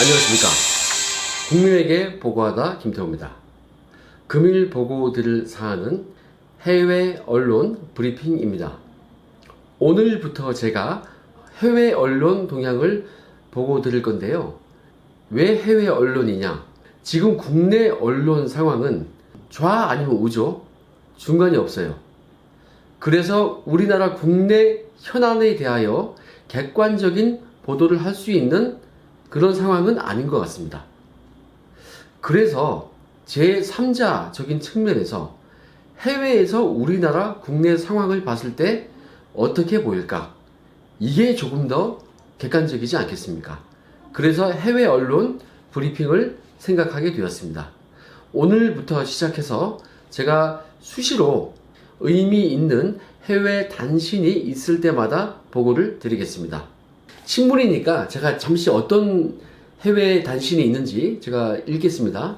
안녕하십니까. 국민에게 보고하다 김태호입니다. 금일 보고드릴 사안은 해외 언론 브리핑입니다. 오늘부터 제가 해외 언론 동향을 보고드릴 건데요. 왜 해외 언론이냐? 지금 국내 언론 상황은 좌 아니면 우죠. 중간이 없어요. 그래서 우리나라 국내 현안에 대하여 객관적인 보도를 할 수 있는 그런 상황은 아닌 것 같습니다. 그래서 제3자적인 측면에서 해외에서 우리나라 국내 상황을 봤을 때 어떻게 보일까? 이게 조금 더 객관적이지 않겠습니까? 그래서 해외 언론 브리핑을 생각하게 되었습니다. 오늘부터 시작해서 제가 수시로 의미 있는 해외 단신이 있을 때마다 보고를 드리겠습니다. 신문이니까 제가 잠시 어떤 해외 단신이 있는지 제가 읽겠습니다.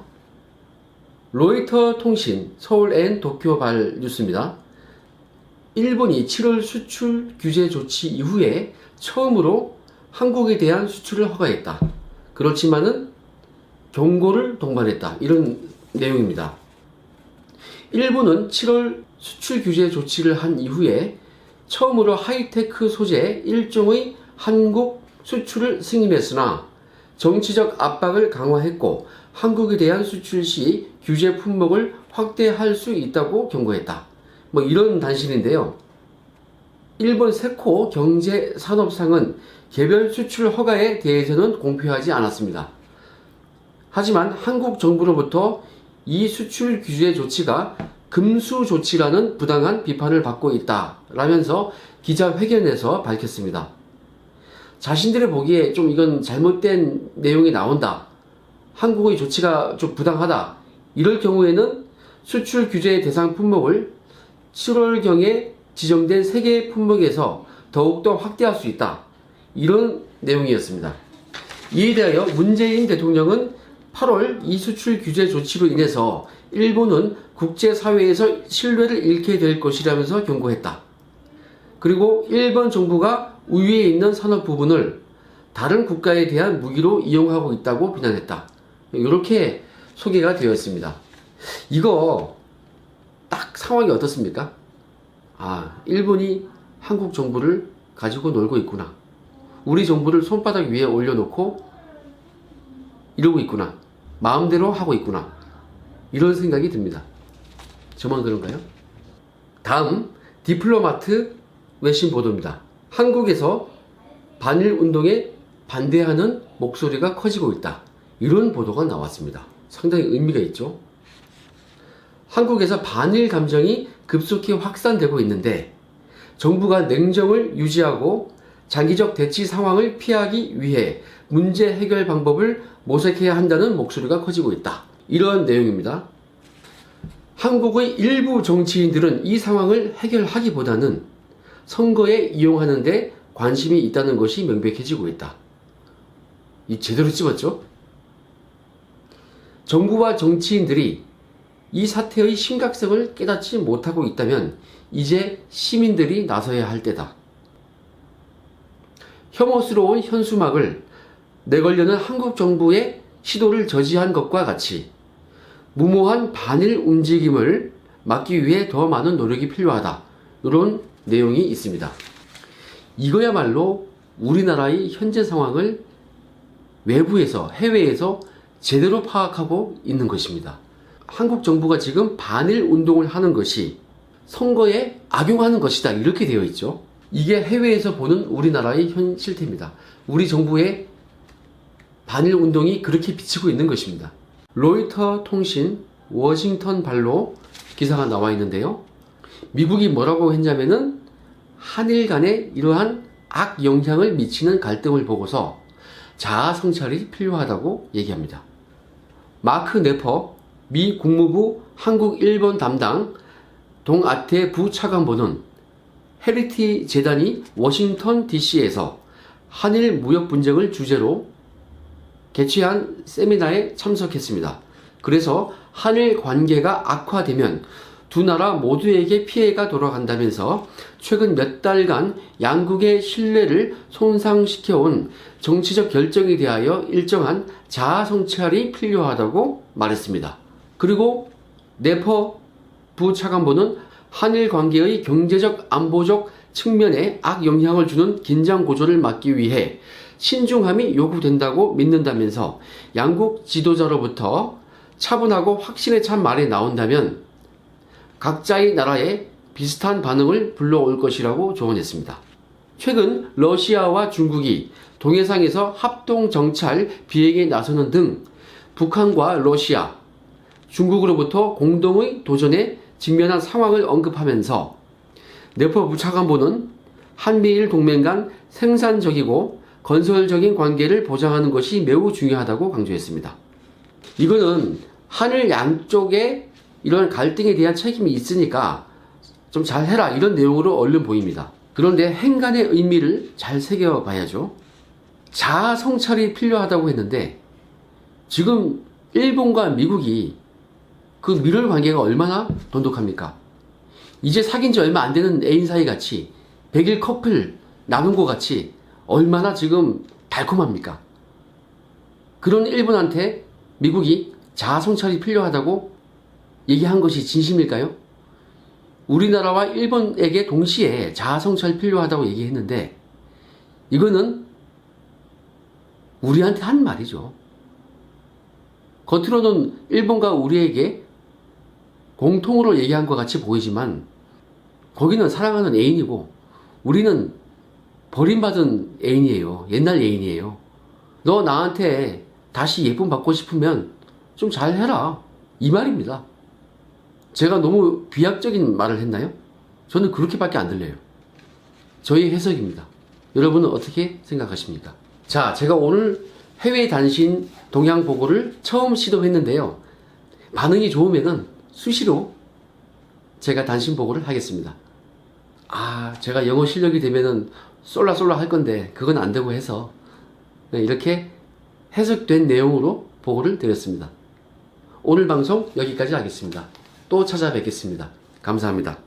로이터 통신 서울 앤 도쿄발 뉴스입니다. 일본이 7월 수출 규제 조치 이후에 처음으로 한국에 대한 수출을 허가했다. 그렇지만은 경고를 동반했다. 이런 내용입니다. 일본은 7월 수출 규제 조치를 한 이후에 처음으로 하이테크 소재 일종의 한국 수출을 승인했으나 정치적 압박을 강화했고 한국에 대한 수출 시 규제 품목을 확대할 수 있다고 경고했다. 이런 단신인데요. 일본 세코 경제산업상은 개별 수출 허가에 대해서는 공표하지 않았습니다. 하지만 한국 정부로부터 이 수출 규제 조치가 금수 조치라는 부당한 비판을 받고 있다라면서 기자회견에서 밝혔습니다. 자신들의 보기에 좀 이건 잘못된 내용이 나온다. 한국의 조치가 좀 부당하다. 이럴 경우에는 수출 규제 대상 품목을 7월경에 지정된 3개 품목에서 더욱더 확대할 수 있다. 이런 내용이었습니다. 이에 대하여 문재인 대통령은 8월 이 수출 규제 조치로 인해서 일본은 국제사회에서 신뢰를 잃게 될 것이라면서 경고했다. 그리고 일본 정부가 우위에 있는 산업 부분을 다른 국가에 대한 무기로 이용하고 있다고 비난했다. 이렇게 소개가 되어 있습니다. 이거 딱 상황이 어떻습니까? 일본이 한국 정부를 가지고 놀고 있구나. 우리 정부를 손바닥 위에 올려놓고 이러고 있구나. 마음대로 하고 있구나. 이런 생각이 듭니다. 저만 그런가요? 다음 디플로마트 외신 보도입니다. 한국에서 반일 운동에 반대하는 목소리가 커지고 있다. 이런 보도가 나왔습니다. 상당히 의미가 있죠. 한국에서 반일 감정이 급속히 확산되고 있는데 정부가 냉정을 유지하고 장기적 대치 상황을 피하기 위해 문제 해결 방법을 모색해야 한다는 목소리가 커지고 있다. 이런 내용입니다. 한국의 일부 정치인들은 이 상황을 해결하기보다는 선거에 이용하는 데 관심이 있다는 것이 명백해지고 있다. 이 제대로 찝었죠? 정부와 정치인들이 이 사태의 심각성을 깨닫지 못하고 있다면 이제 시민들이 나서야 할 때다. 혐오스러운 현수막을 내걸려는 한국 정부의 시도를 저지한 것과 같이 무모한 반일 움직임을 막기 위해 더 많은 노력이 필요하다. 이런 내용이 있습니다. 이거야말로 우리나라의 현재 상황을 외부에서, 해외에서 제대로 파악하고 있는 것입니다. 한국 정부가 지금 반일 운동을 하는 것이 선거에 악용하는 것이다. 이렇게 되어 있죠. 이게 해외에서 보는 우리나라의 현 실태입니다. 우리 정부의 반일 운동이 그렇게 비치고 있는 것입니다. 로이터 통신 워싱턴 발로 기사가 나와 있는데요. 미국이 뭐라고 했냐면은 한일 간에 이러한 악영향을 미치는 갈등을 보고서 자아 성찰이 필요하다고 얘기합니다. 마크 네퍼 미 국무부 한국-일본 담당 동아태 부차관보는 헤리티 재단이 워싱턴 DC에서 한일 무역 분쟁을 주제로 개최한 세미나에 참석했습니다. 그래서 한일 관계가 악화되면 두 나라 모두에게 피해가 돌아간다면서 최근 몇 달간 양국의 신뢰를 손상시켜온 정치적 결정에 대하여 일정한 자아 성찰이 필요하다고 말했습니다. 그리고 네퍼 부차관보는 한일 관계의 경제적 안보적 측면에 악영향을 주는 긴장 고조를 막기 위해 신중함이 요구된다고 믿는다면서 양국 지도자로부터 차분하고 확신에 찬 말이 나온다면 각자의 나라에 비슷한 반응을 불러올 것이라고 조언했습니다. 최근 러시아와 중국이 동해상에서 합동정찰 비행에 나서는 등 북한과 러시아, 중국으로부터 공동의 도전에 직면한 상황을 언급하면서 네퍼 부차관보는 한미일 동맹 간 생산적이고 건설적인 관계를 보장하는 것이 매우 중요하다고 강조했습니다. 이거는 한일 양쪽에 이런 갈등에 대한 책임이 있으니까 좀 잘해라 이런 내용으로 얼른 보입니다. 그런데 행간의 의미를 잘 새겨봐야죠. 자아 성찰이 필요하다고 했는데 지금 일본과 미국이 그 밀월 관계가 얼마나 돈독합니까? 이제 사귄 지 얼마 안 되는 애인 사이 같이 100일 커플 나눈 것 같이 얼마나 지금 달콤합니까? 그런 일본한테 미국이 자아 성찰이 필요하다고 얘기한 것이 진심일까요? 우리나라와 일본에게 동시에 자아 성찰이 필요하다고 얘기했는데 이거는 우리한테 한 말이죠. 겉으로는 일본과 우리에게 공통으로 얘기한 것 같이 보이지만 거기는 사랑하는 애인이고 우리는 버림받은 애인이에요. 옛날 애인이에요. 너 나한테 다시 예쁨 받고 싶으면 좀 잘해라. 이 말입니다. 제가 너무 비약적인 말을 했나요? 저는 그렇게밖에 안 들려요. 저희 해석입니다. 여러분은 어떻게 생각하십니까? 자, 제가 오늘 해외 단신 동향 보고를 처음 시도했는데요. 반응이 좋으면은 수시로 제가 단신 보고를 하겠습니다. 제가 영어 실력이 되면은 쏠라 할 건데 그건 안 되고 해서 이렇게 해석된 내용으로 보고를 드렸습니다. 오늘 방송 여기까지 하겠습니다. 또 찾아뵙겠습니다. 감사합니다.